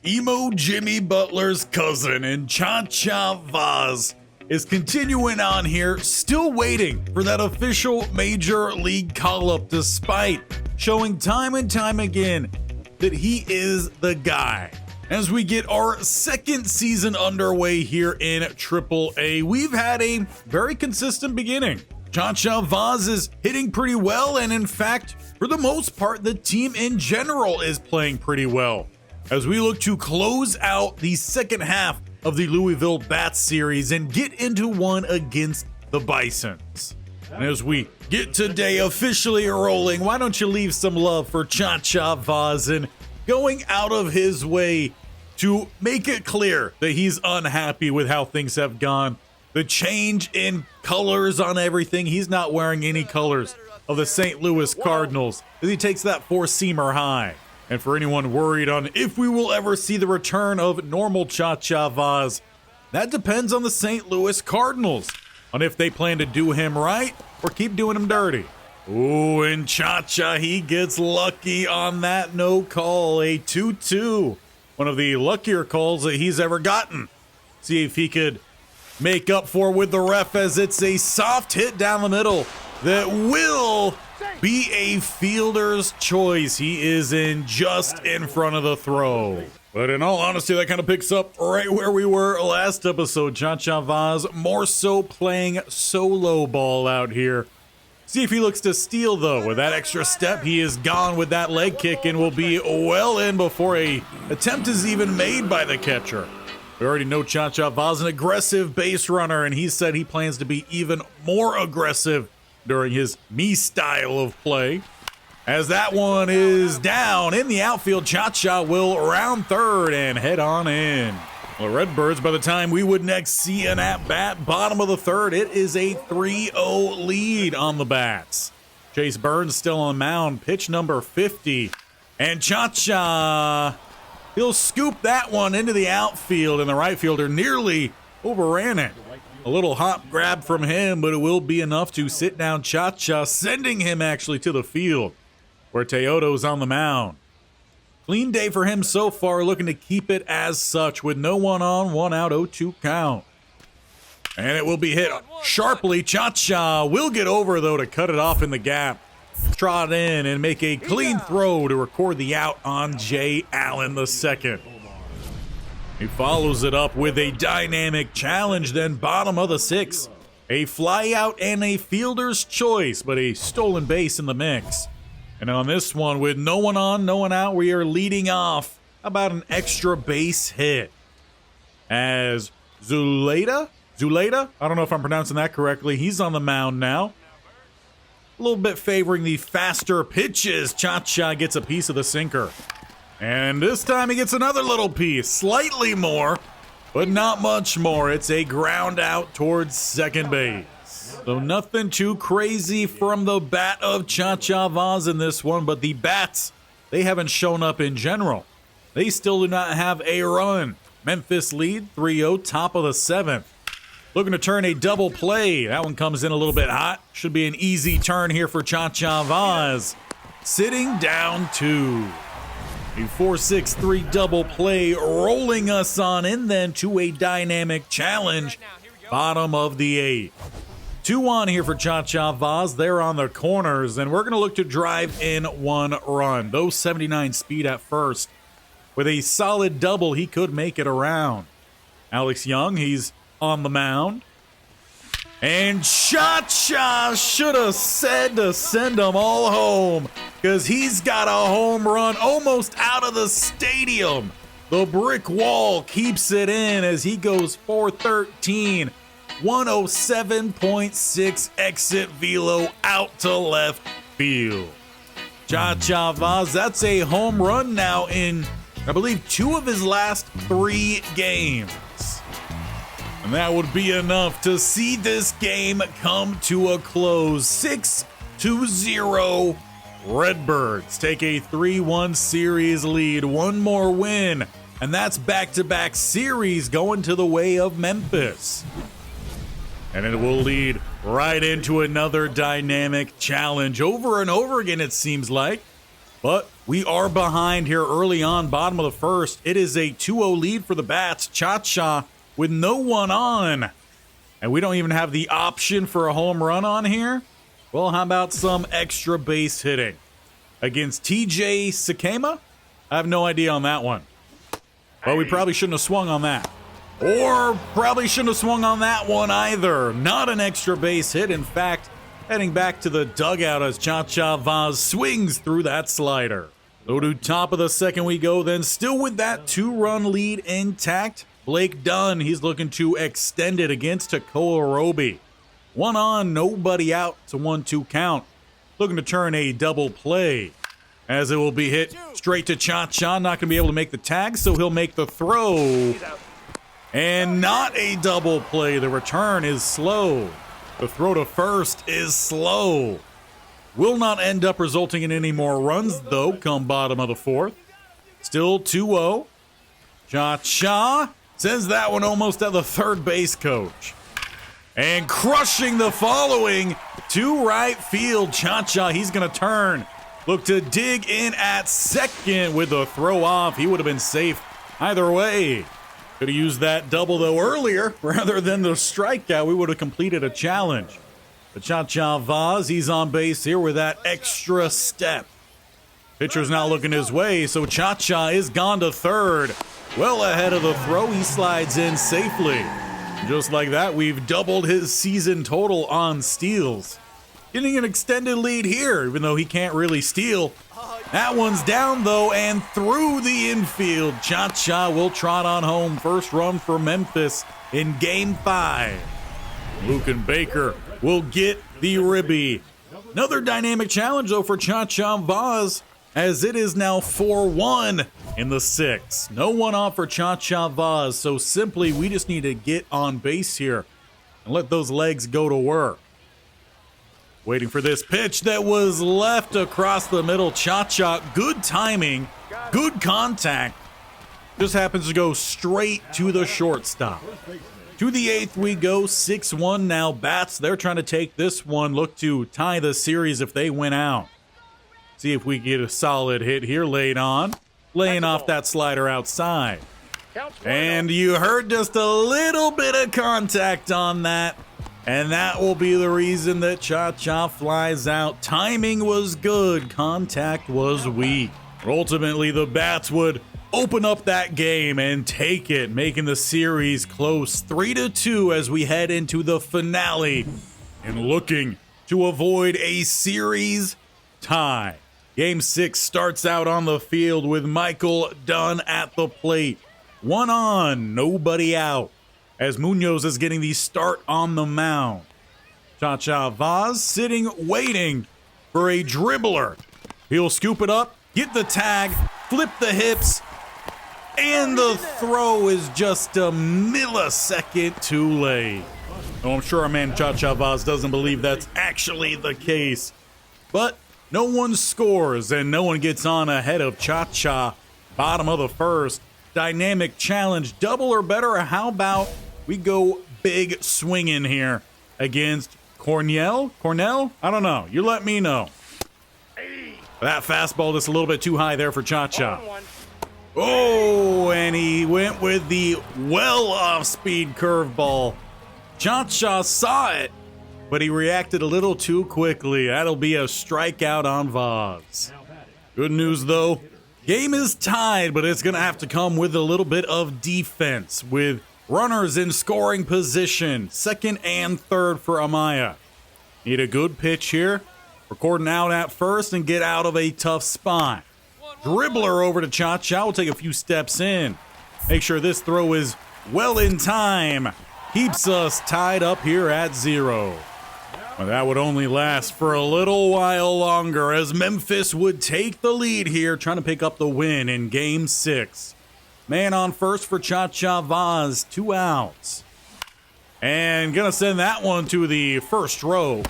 Emo Jimmy Butler's cousin and Chacha Vauzz is continuing on here, still waiting for that official major league call-up, despite showing time and time again that he is the guy. As we get our second season underway here in AAA, we've had a very consistent beginning. Chacha Vauzz is hitting pretty well, and in fact, for the most part, the team in general is playing pretty well. As we look to close out the second half of the Louisville Bats series and get into one against the Bisons. And as we get today officially rolling, why don't you leave some love for Chacha Vauzz and going out of his way to make it clear that he's unhappy with how things have gone. The change in colors on everything. He's not wearing any colors of the St. Louis Cardinals as he takes that four-seamer high. And for anyone worried on if we will ever see the return of normal Chacha Vauzz, that depends on the St. Louis Cardinals, on if they plan to do him right or keep doing him dirty. Ooh, and Chacha, he gets lucky on that no call, a 2-2. One of the luckier calls that he's ever gotten. See if he could make up for with the ref, as it's a soft hit down the middle that will be a fielder's choice. He is just in front of the throw. But in all honesty, that kind of picks up right where we were last episode. Chacha Vauzz more so playing solo ball out here. See if he looks to steal, though. With that extra step, he is gone with that leg kick and will be well in before a attempt is even made by the catcher. We already know Chacha Vauzz, an aggressive base runner, and he said he plans to be even more aggressive during his me style of play. As that one is down in the outfield, Chacha will round third and head on in. Well, Redbirds, by the time we would next see an at-bat, bottom of the third, it is a 3-0 lead on the Bats. Chase Burns still on the mound, pitch number 50. And Chacha, he'll scoop that one into the outfield, and the right fielder nearly overran it. A little hop grab from him, but it will be enough to sit down Chacha, sending him actually to the field, where Teodo's on the mound. Clean day for him so far, looking to keep it as such with no one on, 1 out, 0-2 count. And it will be hit sharply. Chacha will get over, though, to cut it off in the gap. Trot in and make a clean throw to record the out on Jay Allen II. He follows it up with a dynamic challenge, then bottom of the 6th. A fly out and a fielder's choice, but a stolen base in the mix. And on this one, with no one on, no one out, we are leading off about an extra base hit. As Zuleta, I don't know if I'm pronouncing that correctly, he's on the mound now. A little bit favoring the faster pitches. Chacha gets a piece of the sinker. And this time he gets another little piece, slightly more, but not much more. It's a ground out towards second base. So nothing too crazy from the bat of Chacha Vauzz in this one, but the Bats, they haven't shown up in general. They still do not have a run. Memphis lead 3-0, top of the 7th. Looking to turn a double play. That one comes in a little bit hot. Should be an easy turn here for Chacha Vauzz. Sitting down 2. A 4-6-3 double play rolling us on in then to a dynamic challenge. Bottom of the 8th. 2 on here for Chacha Vauzz. They're on the corners, and we're going to look to drive in 1 run. Those 79 speed at first. With a solid double, he could make it around. Alex Young, he's on the mound. And Chacha should have said to send them all home, because he's got a home run almost out of the stadium. The brick wall keeps it in as he goes 413. 107.6 exit velo out to left field. Chacha Vauzz, that's a home run now in, I believe, 2 of his last 3 games. And that would be enough to see this game come to a close. 6-0 Redbirds take a 3-1 series lead. 1 more win, and that's back-to-back series going to the way of Memphis. And it will lead right into another dynamic challenge over and over again, it seems like. But we are behind here early on, bottom of the first. It is a 2-0 lead for the Bats. Chacha with no one on. And we don't even have the option for a home run on here. Well, how about some extra base hitting? Against TJ Sakema? I have no idea on that one. But we probably shouldn't have swung on that. Or probably shouldn't have swung on that one either. Not an extra base hit. In fact, heading back to the dugout as Chacha Vauzz swings through that slider. So to top of the second we go then, still with that 2-run lead intact. Blake Dunn, he's looking to extend it against Takoa Roby. 1 on, nobody out. It's a 1-2 count. Looking to turn a double play. As it will be hit straight to Chacha. Not going to be able to make the tag, so he'll make the throw. And not a double play. The return is slow. The throw to first is slow. Will not end up resulting in any more runs, though, come bottom of the fourth. Still 2-0. Chacha sends that one almost at the third base coach. And crushing the following to right field. Chacha, he's going to turn. Look to dig in at second with the throw off. He would have been safe either way. Could have used that double, though, earlier. Rather than the strikeout, we would have completed a challenge. But Chacha Vauzz, he's on base here with that extra step. Pitcher's not looking his way, so Chacha is gone to third. Well ahead of the throw, he slides in safely. Just like that, we've doubled his season total on steals. Getting an extended lead here, even though he can't really steal. That one's down, though, and through the infield. Chacha will trot on home. First run for Memphis in Game 5. Lucan Baker will get the ribby. Another dynamic challenge, though, for Chacha Vauzz, as it is now 4-1 in the 6th. No one off for Chacha Vauzz, so simply we just need to get on base here and let those legs go to work. Waiting for this pitch that was left across the middle. Chacha, good timing, good contact. Just happens to go straight to the shortstop. To the 8th we go, 6-1 now. Bats, they're trying to take this one. Look to tie the series if they win out. See if we get a solid hit here late on. Laying off that slider outside. And you heard just a little bit of contact on that. And that will be the reason that Chacha flies out. Timing was good, contact was weak. Ultimately, the Bats would open up that game and take it, making the series close 3-2 as we head into the finale and looking to avoid a series tie. Game 6 starts out on the field with Michael Dunn at the plate. 1 on, nobody out, as Munoz is getting the start on the mound. Chacha Vauzz sitting, waiting for a dribbler. He'll scoop it up, get the tag, flip the hips, and the throw is just a millisecond too late. Oh, I'm sure our man Chacha Vauzz doesn't believe that's actually the case. But no one scores and no one gets on ahead of Chacha. Bottom of the first. Dynamic challenge, double or better, or how about we go big swinging here against Cornell? I don't know. You let me know. That fastball just a little bit too high there for Chacha. Oh, and he went with the well-off-speed curveball. Chacha saw it, but he reacted a little too quickly. That'll be a strikeout on Vauzz. Good news, though. Game is tied, but it's going to have to come with a little bit of defense, with runners in scoring position, second and third for Amaya. Need a good pitch here. Recording out at first and get out of a tough spot. Dribbler over to Chacha. Will take a few steps in. Make sure this throw is well in time. Keeps us tied up here at 0. Well, that would only last for a little while longer as Memphis would take the lead here, trying to pick up the win in Game 6. Man on first for Chacha Vauzz, 2 outs. And gonna send that one to the first row.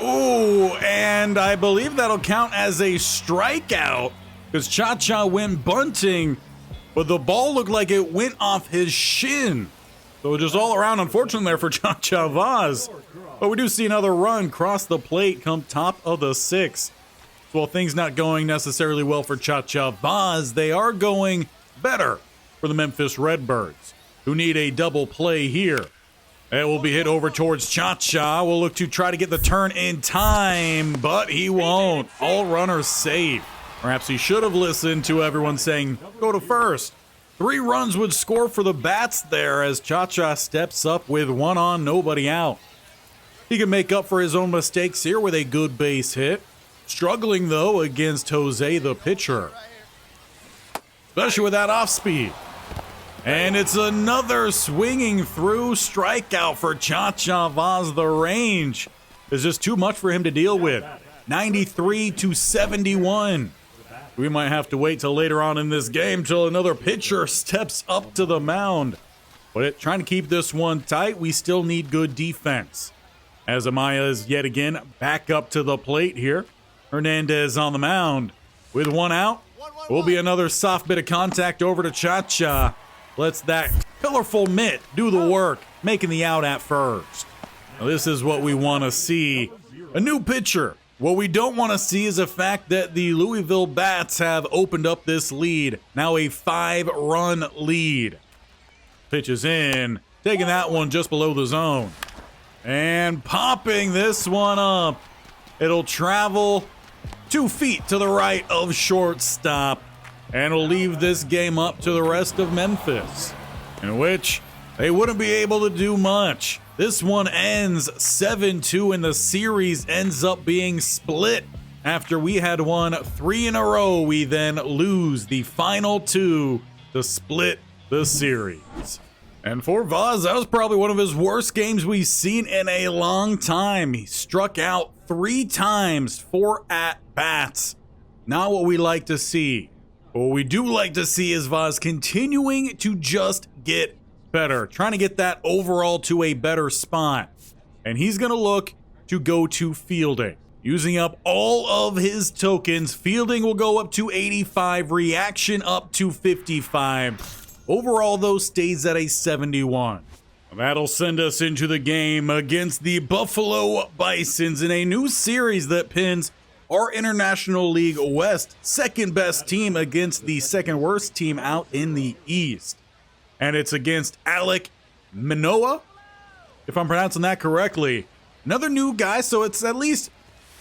Ooh, and I believe that'll count as a strikeout because Chacha went bunting, but the ball looked like it went off his shin. So just all around unfortunate there for Chacha Vauzz. But we do see another run cross the plate come top of the 6th. So while things not going necessarily well for Chacha Vauzz, they are going better for the Memphis Redbirds, who need a double play here. It will be hit over towards Chacha. Will look to try to get the turn in time, but he won't. All runners safe. Perhaps he should have listened to everyone saying, go to first. 3 runs would score for the Bats there as Chacha steps up with 1 on, nobody out. He can make up for his own mistakes here with a good base hit. Struggling, though, against Jose, the pitcher. Especially with that off speed. And it's another swinging through strikeout for Chacha Vauzz. The range is just too much for him to deal with. 93-71. We might have to wait till later on in this game till another pitcher steps up to the mound. But trying to keep this one tight, we still need good defense. As Amaya is yet again back up to the plate here. Hernandez on the mound with 1 out. Will be another soft bit of contact over to Chacha. Lets that colorful mitt do the work, making the out at first. Now, this is what we want to see. A new pitcher. What we don't want to see is the fact that the Louisville Bats have opened up this lead. Now a 5-run lead. Pitches in, taking that one just below the zone. And popping this one up. It'll travel 2 feet to the right of shortstop. And will leave this game up to the rest of Memphis, in which they wouldn't be able to do much. This one ends 7-2 and the series ends up being split. After we had won 3 in a row, we then lose the final 2 to split the series. And for Vauzz, that was probably one of his worst games we've seen in a long time. He struck out 3 times, 4 at-bats. Not what we like to see. What we do like to see is Vauzz continuing to just get better, trying to get that overall to a better spot. And he's going to look to go to fielding. Using up all of his tokens, fielding will go up to 85, reaction up to 55. Overall, though, stays at a 71. That'll send us into the game against the Buffalo Bisons in a new series that pins our International League West second best team against the second worst team out in the East. And it's against Alec Manoa, if I'm pronouncing that correctly. Another new guy, so it's at least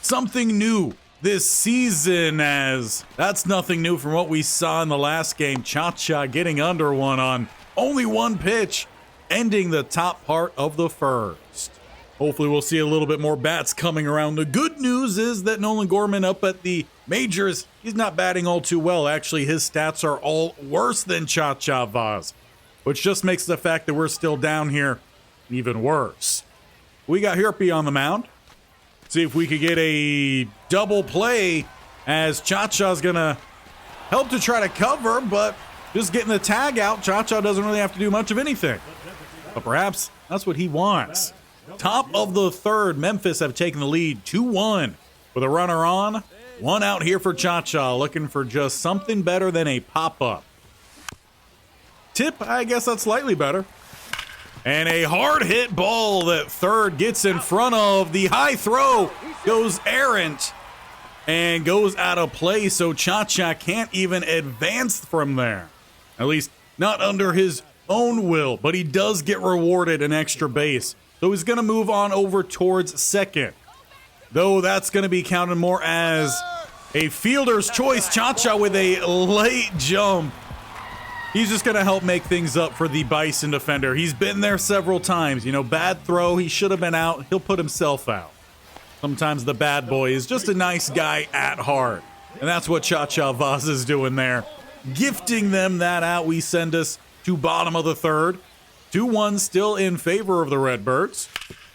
something new this season, as that's nothing new from what we saw in the last game. Chacha getting under 1 on only 1 pitch, ending the top part of the first. Hopefully we'll see a little bit more bats coming around. The good news is that Nolan Gorman up at the majors, he's not batting all too well. Actually, his stats are all worse than Chacha Vauzz, which just makes the fact that we're still down here even worse. We got Hirpy on the mound. See if we could get a double play, as Chacha's going to help to try to cover, but just getting the tag out, Chacha doesn't really have to do much of anything. But perhaps that's what he wants. Top of the third, Memphis have taken the lead 2-1 with a runner on. 1 out here for Chacha, looking for just something better than a pop-up. Tip, I guess that's slightly better. And a hard hit ball that third gets in front of. The high throw goes errant and goes out of play, so Chacha can't even advance from there. At least not under his own will, but he does get rewarded an extra base. So he's going to move on over towards second. Though that's going to be counted more as a fielder's choice. Chacha with a late jump. He's just going to help make things up for the Bison defender. He's been there several times. You know, bad throw. He should have been out. He'll put himself out. Sometimes the bad boy is just a nice guy at heart. And that's what Chacha Vauzz is doing there. Gifting them that out. We send us to bottom of the third. 2-1 still in favor of the Redbirds,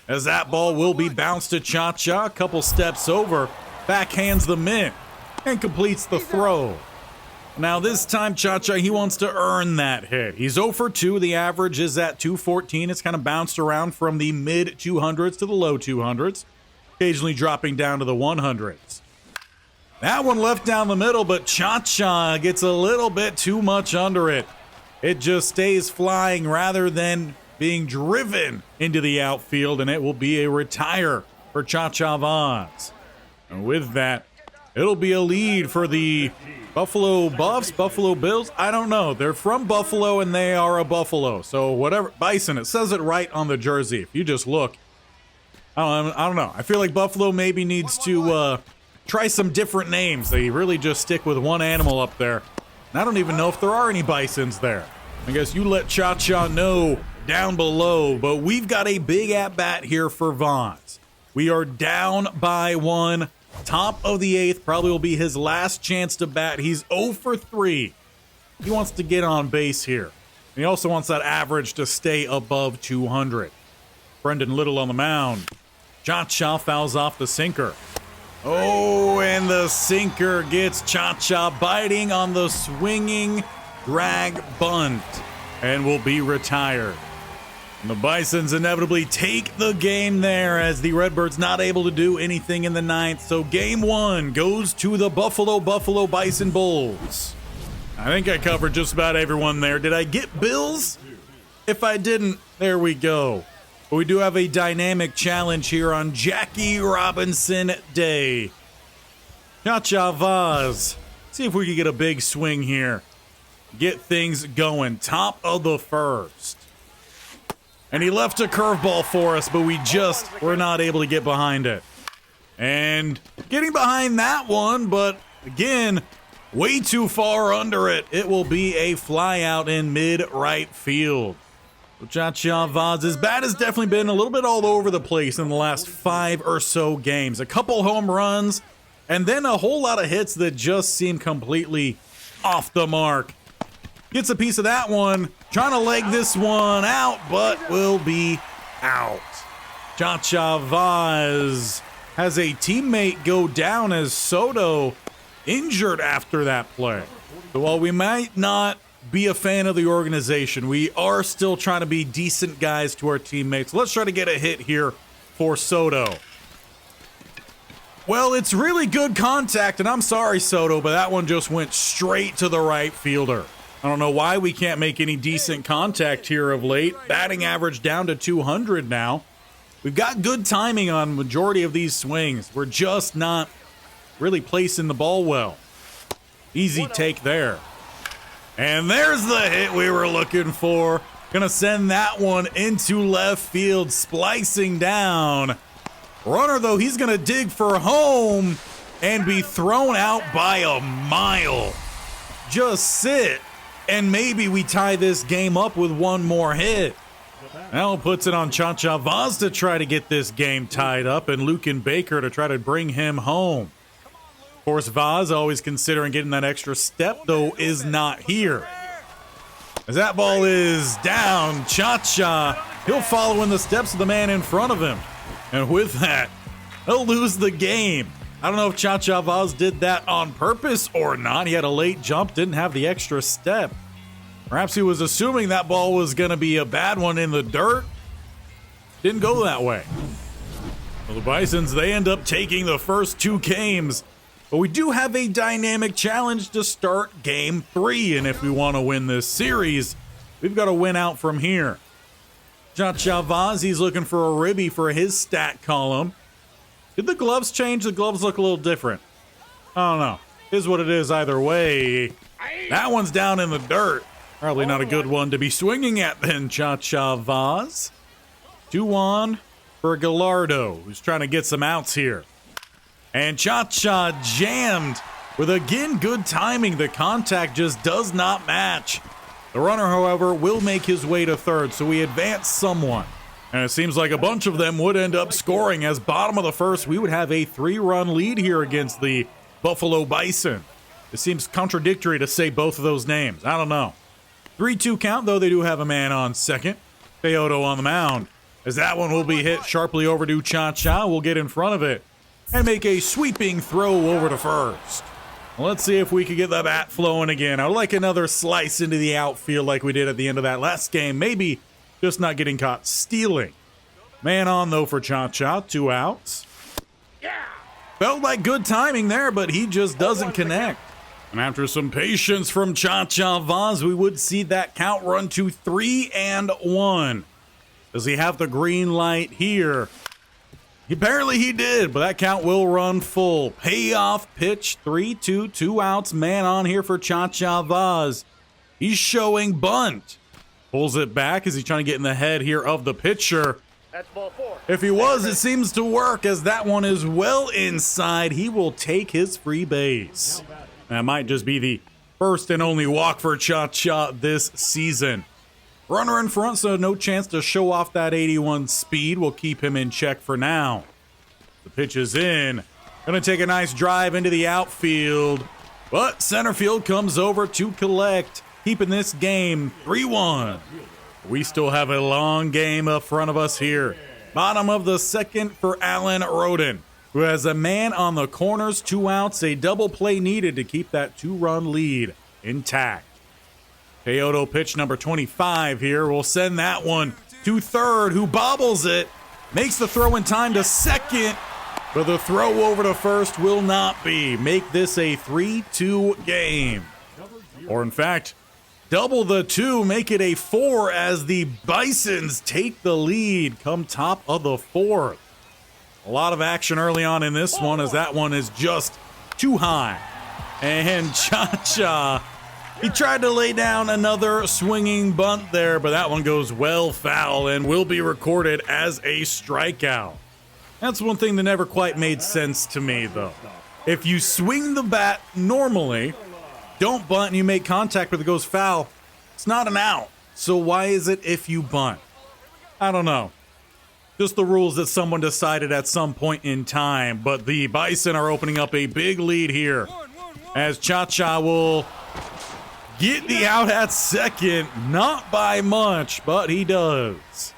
as that ball will be bounced to Chacha. A couple steps over, backhands the mitt, and completes the throw. Now this time, Chacha, he wants to earn that hit. He's 0 for 2. The average is at 214. It's kind of bounced around from the mid 200s to the low 200s, occasionally dropping down to the 100s. That one left down the middle, but Chacha gets a little bit too much under it. It just stays flying rather than being driven into the outfield, and it will be a retire for Chacha Vauzz. And with that, It'll be a lead for the Buffalo Buffs, Buffalo Bills. I don't know. They're from Buffalo and they are a Buffalo. So whatever. Bison, it says it right on the jersey. If you just look. I don't know. I feel like Buffalo maybe needs to try some different names. They really just stick with one animal up there. And I don't even know if there are any bisons there. I guess you let Chacha know down below. But we've got a big at-bat here for Vauzz. We are down by 1. Top of the 8th, probably will be his last chance to bat. He's 0 for 3. He wants to get on base here. And he also wants that average to stay above 200. Brendan Little on the mound. Chacha fouls off the sinker. Oh, and the sinker gets Chacha biting on the swinging drag bunt and will be retired. And the Bisons inevitably take the game there as the Redbirds not able to do anything in the 9th. So game 1 goes to the Buffalo Bison Bulls. I think I covered just about everyone there. Did I get Bills? If I didn't, there we go. But we do have a dynamic challenge here on Jackie Robinson Day. Chacha Vauzz. See if we can get a big swing here. Get things going. Top of the 1st. And he left a curveball for us, but we just were not able to get behind it. And getting behind that one, but again, way too far under it. It will be a fly out in mid-right field. So Chacha Vauzz's bat has definitely been a little bit all over the place in the last 5 or so games. A couple home runs, and then a whole lot of hits that just seem completely off the mark. Gets a piece of that one. Trying to leg this one out, but will be out. Chacha Vauzz has a teammate go down as Soto injured after that play. So while we might not be a fan of the organization, we are still trying to be decent guys to our teammates. Let's try to get a hit here for Soto. Well, it's really good contact, and I'm sorry, Soto, but that one just went straight to the right fielder. I don't know why we can't make any decent contact here of late. Batting average down to 200 now. We've got good timing on majority of these swings. We're just not really placing the ball well. Easy take there. And there's the hit we were looking for. Gonna send that one into left field, splicing down. Runner, though, he's gonna dig for home and be thrown out by a mile. Just sit. And maybe we tie this game up with one more hit. Now puts it on Chacha Vauzz to try to get this game tied up, and Lucan Baker to try to bring him home. Of course, Vauzz, always considering getting that extra step, though, is not here. As that ball is down, Chacha, he'll follow in the steps of the man in front of him. And with that, he'll lose the game. I don't know if Chacha Vauzz did that on purpose or not. He had a late jump, didn't have the extra step. Perhaps he was assuming that ball was going to be a bad one in the dirt. Didn't go that way. Well, the Bisons, they end up taking the first 2 games. But we do have a dynamic challenge to start game 3. And if we want to win this series, we've got to win out from here. Chacha Vauzz, he's looking for a ribby for his stat column. Did the gloves change? The gloves look a little different. I don't know. Is what it is either way. That one's down in the dirt. Probably not a good one to be swinging at then, Chacha Vauzz. 2-1 for Gallardo, who's trying to get some outs here. And Chacha jammed with, again, good timing. The contact just does not match. The runner, however, will make his way to third, so we advance someone. And it seems like a bunch of them would end up scoring, as bottom of the 1st, we would have a 3-run lead here against the Buffalo Bison. It seems contradictory to say both of those names. I don't know. 3-2 count, though they do have a man on second. Teodo on the mound, as that one will be hit sharply over to Chacha. We'll get in front of it and make a sweeping throw over to first. Well, let's see if we can get the bat flowing again. I would like another slice into the outfield like we did at the end of that last game. Maybe just not getting caught stealing. Man on, though, for Chacha. 2 outs. Felt like good timing there, but he just doesn't connect. And after some patience from Chacha Vauzz, we would see that count run to 3-1. Does he have the green light here? Apparently he did, but that count will run full. Payoff pitch, 3-2, 2 outs, man on here for Chacha Vauzz. He's showing bunt. Pulls it back. Is he trying to get in the head here of the pitcher? That's ball 4. If he was, it seems to work as that one is well inside. He will take his free base. That might just be the first and only walk for Chacha this season. Runner in front, so no chance to show off that 81 speed. We'll keep him in check for now. The pitch is in. Gonna take a nice drive into the outfield. But center field comes over to collect, keeping this game 3-1. We still have a long game up front of us here. Bottom of the second for Alan Roden, who has a man on the corners, 2 outs, a double play needed to keep that 2-run lead intact. Teodo pitch number 25 here. We'll send that one to third, who bobbles it, makes the throw in time to second, but the throw over to first will not be. Make this a 3-2 game. Or in fact, double the 2, make it a 4 as the Bisons take the lead come top of the 4th. A lot of action early on in this one as that one is just too high. And Chacha, he tried to lay down another swinging bunt there, but that one goes well foul and will be recorded as a strikeout. That's one thing that never quite made sense to me, though. If you swing the bat normally, don't bunt, and you make contact but it goes foul, it's not an out. So why is it if you bunt? I don't know. Just the rules that someone decided at some point in time. But the Bison are opening up a big lead here as Chacha will get the out at second. Not by much, but he does.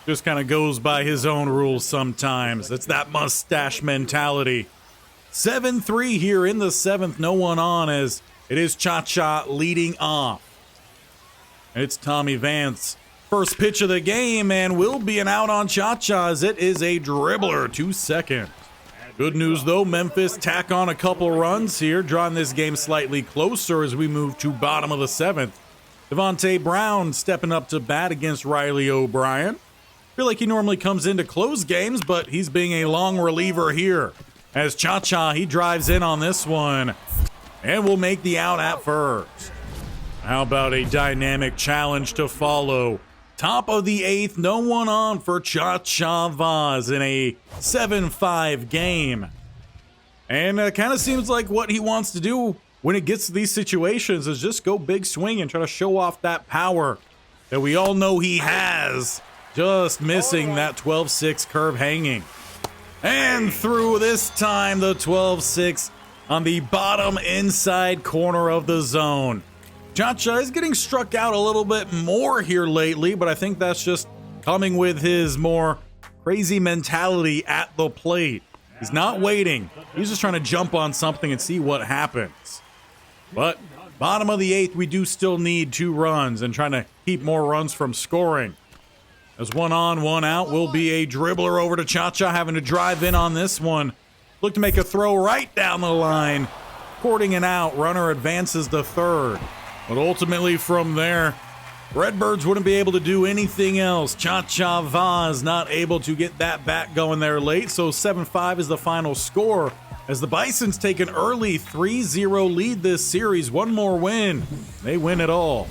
Just kind of goes by his own rules sometimes. It's that mustache mentality. 7-3 here in the 7th. No one on as it is Chacha leading off. It's Tommy Vance. First pitch of the game, and will be an out on Chacha as it is a dribbler to second. Good news, though. Memphis tack on a couple runs here, drawing this game slightly closer as we move to bottom of the 7th. Devontae Brown stepping up to bat against Riley O'Brien. Feel like he normally comes in to close games, but he's being a long reliever here. As Chacha, he drives in on this one and will make the out at first. How about a dynamic challenge to follow? Top of the 8th, no one on for Chacha Vauzz in a 7-5 game. And it kind of seems like what he wants to do when it gets to these situations is just go big swing and try to show off that power that we all know he has. Just missing that 12-6 curve hanging. And through this time, the 12-6 on the bottom inside corner of the zone. Chacha is getting struck out a little bit more here lately, but I think that's just coming with his more crazy mentality at the plate. He's not waiting. He's just trying to jump on something and see what happens. But bottom of the 8th, we do still need 2 runs and trying to keep more runs from scoring. As 1 on, 1 out will be a dribbler over to Chacha, having to drive in on this one. Look to make a throw right down the line. Courting an out, runner advances to third. But ultimately from there, Redbirds wouldn't be able to do anything else. Chacha Vauzz not able to get that bat going there late, so 7-5 is the final score as the Bisons take an early 3-0 lead this series. One more win, they win it all.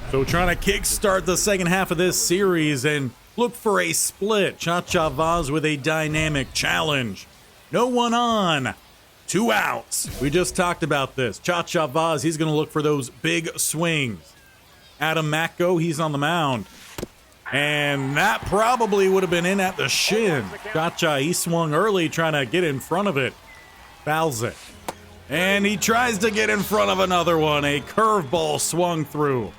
So trying to kickstart the second half of this series and look for a split. Chacha Vauzz with a dynamic challenge. No one on. 2 outs. We just talked about this. Chacha Vauzz, he's going to look for those big swings. Adam Macko, he's on the mound. And that probably would have been in at the shin. Chacha, he swung early trying to get in front of it. Fouls it. And he tries to get in front of another one. A curveball swung through.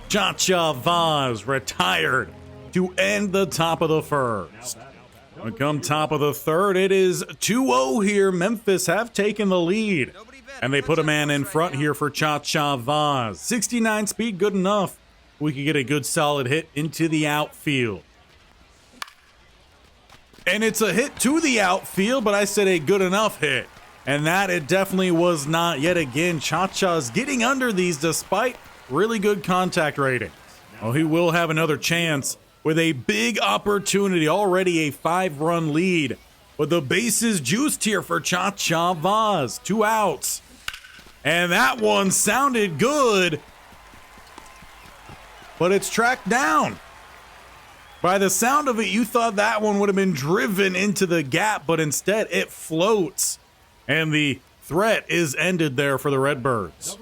Chacha Vauzz retired to end the top of the first. When come top of the third, it is 2-0 here. Memphis have taken the lead. And they put a man in front here for Chacha Vauzz. 69 speed, good enough. We could get a good solid hit into the outfield. And it's a hit to the outfield, but I said a good enough hit. And that it definitely was not. Yet again, Chacha's getting under these despite really good contact ratings. Oh, he will have another chance with a big opportunity. Already a 5-run lead But the base is juiced here for Chacha Vauzz. 2 outs. And that one sounded good. But it's tracked down. By the sound of it, you thought that one would have been driven into the gap, but instead it floats. And the threat is ended there for the Redbirds.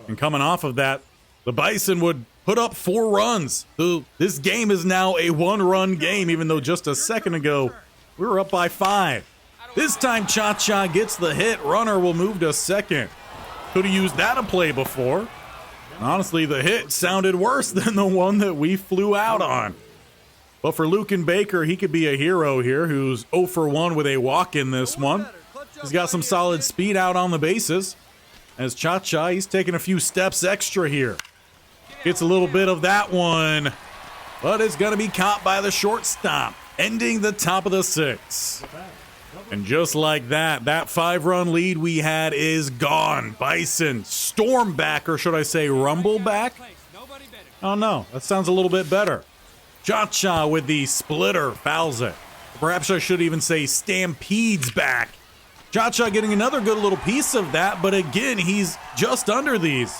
And coming off of that, the Bison would put up 4 runs. This game is now a 1-run game, even though just a second ago we were up by 5. This time Chacha gets the hit. Runner will move to second. Could have used that a play before. Honestly, the hit sounded worse than the one that we flew out on. But for Luken Baker, he could be a hero here, who's 0 for 1 with a walk in this one. He's got some solid speed out on the bases. As Chacha, he's taking a few steps extra here. Gets a little bit of that one, but it's going to be caught by the shortstop, ending the top of the 6th. And just like that, that 5-run lead we had is gone. Bison storm back, or should I say rumble back? Oh no, that sounds a little bit better. Chacha with the splitter fouls it. Perhaps I should even say stampedes back. Chacha getting another good little piece of that, but again, he's just under these.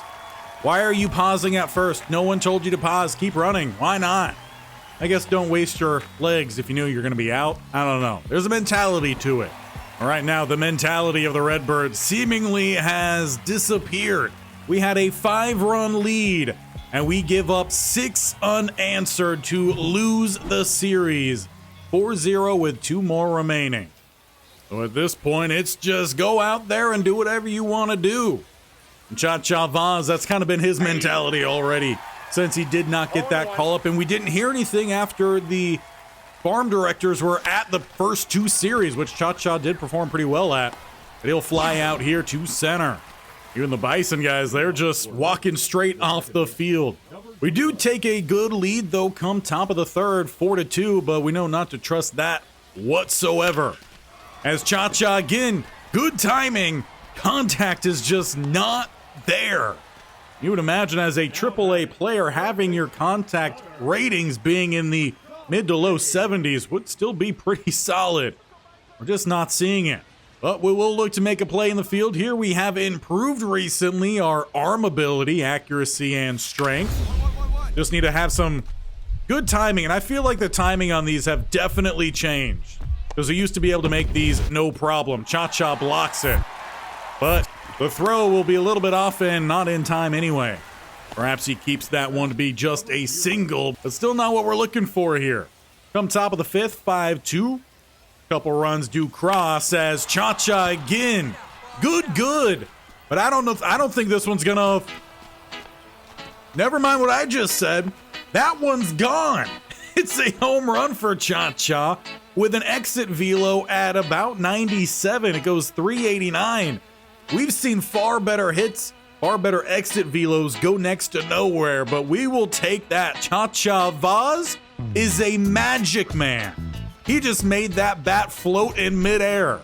Why are you pausing at first? No one told you to pause. Keep running. Why not? I guess don't waste your legs if you knew you're going to be out. I don't know. There's a mentality to it. Right now, the mentality of the Redbirds seemingly has disappeared. We had a 5-run lead, and we give up 6 unanswered to lose the series. 4-0 with 2 more remaining. So at this point, it's just go out there and do whatever you want to do. And Chacha Vauzz, that's kind of been his mentality already since he did not get that call up. And we didn't hear anything after the farm directors were at the first 2 series, which Chacha did perform pretty well at. But he'll fly out here to center. Even the Bison guys, they're just walking straight off the field. We do take a good lead, though, come top of the 3rd, 4-2, but we know not to trust that whatsoever. As Chacha, again, good timing. Contact is just not there. You would imagine as a AAA player, having your contact ratings being in the mid to low 70s would still be pretty solid. We're just not seeing it. But we will look to make a play in the field. Here we have improved recently our arm ability, accuracy, and strength. Just need to have some good timing. And I feel like the timing on these have definitely changed. Because we used to be able to make these no problem. Chacha blocks it. But the throw will be a little bit off and not in time anyway. Perhaps he keeps that one to be just a single, but still not what we're looking for here. Come top of the 5th, 5-2. Couple runs do cross as Chacha again. Good. But I don't think this one's gonna... Never mind what I just said. That one's gone. It's a home run for Chacha with an exit velo at about 97. It goes 389. We've seen far better hits, far better exit velos go next to nowhere, but we will take that. Chacha Vauzz is a magic man. He just made that bat float in midair.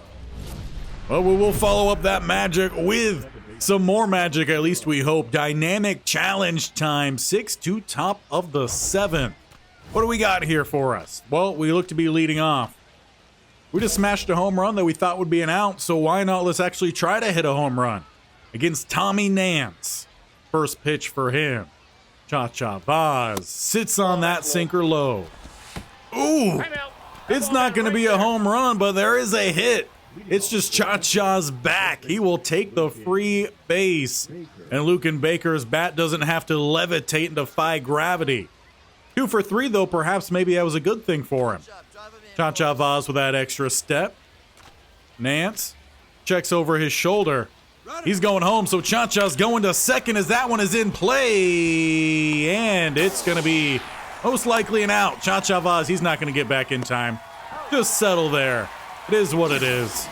But we will follow up that magic with some more magic, at least we hope. Dynamic challenge time, 6-2, top of the 7th. What do we got here for us? Well, we look to be leading off. We just smashed a home run that we thought would be an out, so why not let's actually try to hit a home run against Tommy Nance. First pitch for him. Chacha Vauzz sits on that sinker low. Ooh, it's not going to be a home run, but there is a hit. It's just Chacha's back. He will take the free base, and Luken Baker's bat doesn't have to levitate and defy gravity. 2 for 3, though. Perhaps maybe that was a good thing for him. Chacha Vauzz with that extra step. Nance checks over his shoulder. He's going home, so Chacha's going to second as that one is in play. And it's going to be most likely an out. Chacha Vauzz, he's not going to get back in time. Just settle there. It is what it is.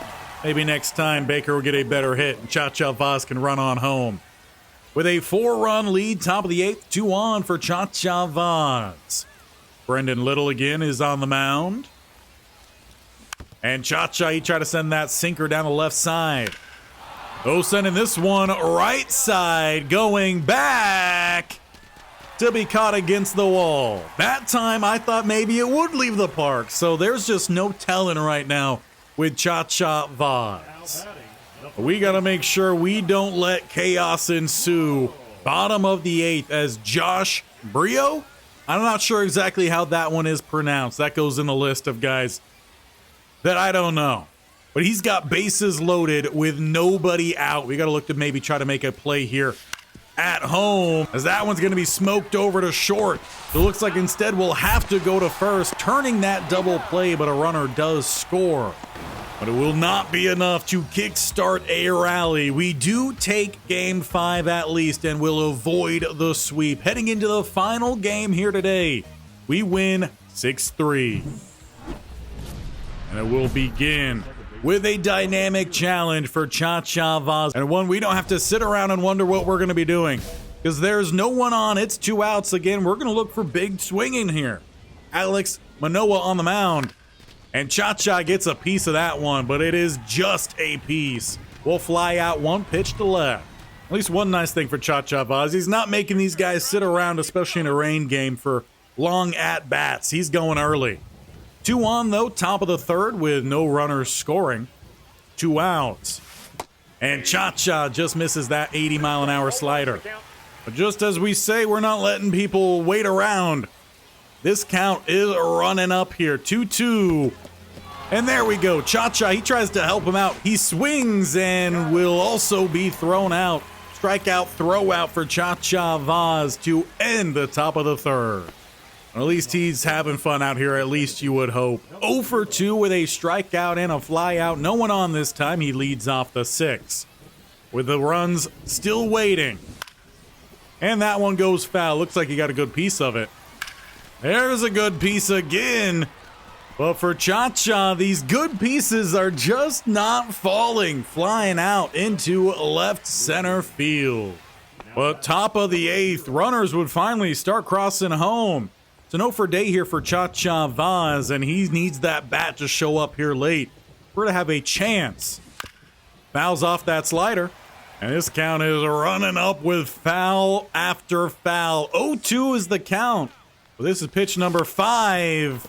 Maybe next time Baker will get a better hit and Chacha Vauzz can run on home. With a 4-run lead, top of the 8th, 2 on for Chacha Vauzz. Brendan Little again is on the mound. And Chacha, he tried to send that sinker down the left side. Oh, sending this one right side, going back to be caught against the wall. That time I thought maybe it would leave the park, so there's just no telling right now with Chacha Vauzz. We got to make sure we don't let chaos ensue. Bottom of the 8th as Josh Brio. I'm not sure exactly how that one is pronounced. That goes in the list of guys that I don't know. But he's got bases loaded with nobody out. We got to look to maybe try to make a play here at home, as that one's going to be smoked over to short. It looks like instead we'll have to go to first, turning that double play, but a runner does score. But it will not be enough to kickstart a rally. We do take game 5 at least and will avoid the sweep. Heading into the final game here today, we win 6-3. And it will begin with a dynamic challenge for Chacha Vauzz, and one we don't have to sit around and wonder what we're going to be doing, because there's no one on. It's 2 outs again. We're going to look for big swinging here. Alex Manoah on the mound, and Chacha gets a piece of that one, but it is just a piece. We'll fly out 1 pitch to left. At least one nice thing for Chacha Vauzz, he's not making these guys sit around, especially in a rain game, for long at-bats. He's going early. 2 on, though, top of the 3rd with no runners scoring. 2 outs. And Chacha just misses that 80-mile-an-hour slider. But just as we say, we're not letting people wait around. This count is running up here. 2-2. And there we go. Chacha, he tries to help him out. He swings and will also be thrown out. Strikeout, throw out for Chacha Vauzz to end the top of the 3rd. At least he's having fun out here, at least you would hope. 0 for 2 with a strikeout and a flyout. No one on this time. He leads off the 6th. With the runs still waiting. And that one goes foul. Looks like he got a good piece of it. There's a good piece again. But for Chacha, these good pieces are just not falling. Flying out into left center field. But top of the 8th, runners would finally start crossing home. It's an 0 for day here for Chacha Vauzz, and he needs that bat to show up here late. We're to have a chance. Fouls off that slider, and this count is running up with foul after foul. 0-2 is the count. Well, this is pitch number 5,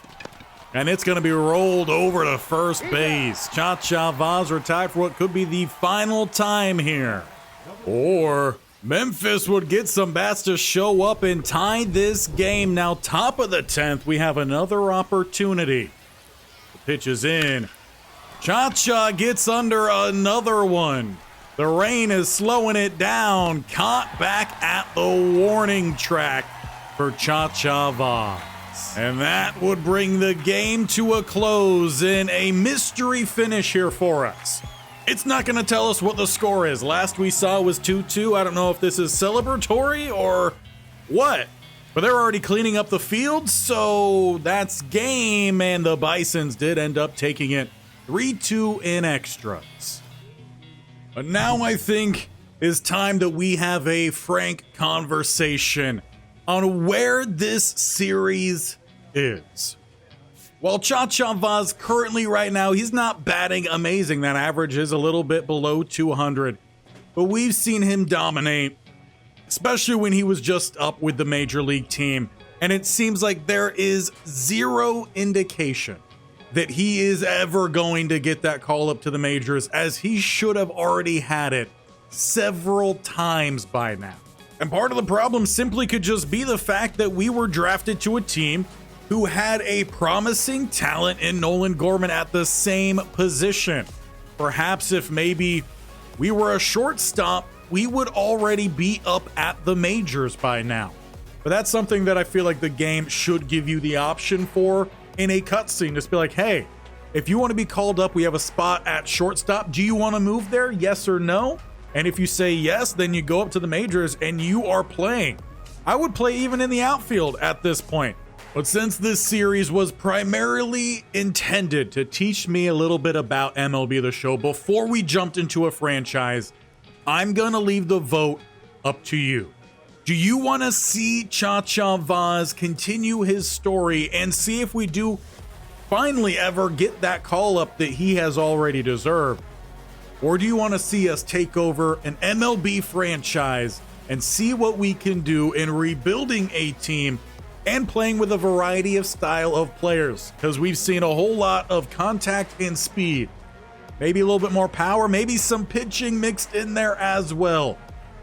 and it's going to be rolled over to first base. Chacha Vauzz retired for what could be the final time here. Or Memphis would get some bats to show up and tie this game. Now, top of the 10th, we have another opportunity. The pitch is in. Chacha gets under another one. The rain is slowing it down. Caught back at the warning track for Chacha Vauzz. And that would bring the game to a close in a mystery finish here for us. It's not going to tell us what the score is. Last we saw was 2-2. I don't know if this is celebratory or what. But they're already cleaning up the field, so that's game. And the Bisons did end up taking it 3-2 in extras. But now I think it's time that we have a frank conversation on where this series is. While Chacha Vauzz currently right now, he's not batting amazing. That average is a little bit below 200. But we've seen him dominate, especially when he was just up with the major league team. And it seems like there is zero indication that he is ever going to get that call up to the majors, as he should have already had it several times by now. And part of the problem simply could just be the fact that we were drafted to a team who had a promising talent in Nolan Gorman at the same position. Perhaps if maybe we were a shortstop, we would already be up at the majors by now. But that's something that I feel like the game should give you the option for in a cutscene. Just be like, hey, if you want to be called up, we have a spot at shortstop. Do you want to move there? Yes or no? And if you say yes, then you go up to the majors and you are playing. I would play even in the outfield at this point. But since this series was primarily intended to teach me a little bit about MLB The Show before we jumped into a franchise, I'm gonna leave the vote up to you. Do you want to see Chacha Vauzz continue his story and see if we do finally ever get that call up that he has already deserved? Or do you want to see us take over an MLB franchise and see what we can do in rebuilding a team and playing with a variety of style of players? Because we've seen a whole lot of contact and speed maybe a little bit more power, maybe some pitching mixed in there as well.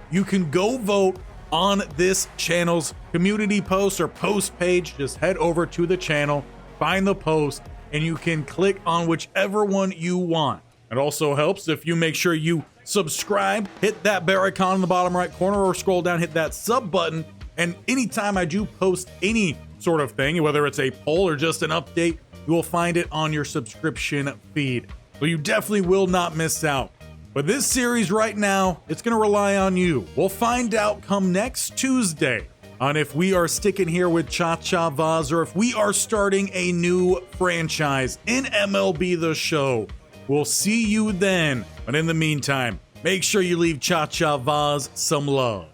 You can go vote on this channel's community post or post page. Just head over to the channel, find the post, and you can click on whichever one you want. It also helps if you make sure you subscribe, hit that bell icon in the bottom right corner, or scroll down, hit that sub button. And anytime I do post any sort of thing, whether it's a poll or just an update, you will find it on your subscription feed. So you definitely will not miss out. But this series right now, it's going to rely on you. We'll find out come next Tuesday on if we are sticking here with Chacha Vauzz or if we are starting a new franchise in MLB The Show. We'll see you then. But in the meantime, make sure you leave Chacha Vauzz some love.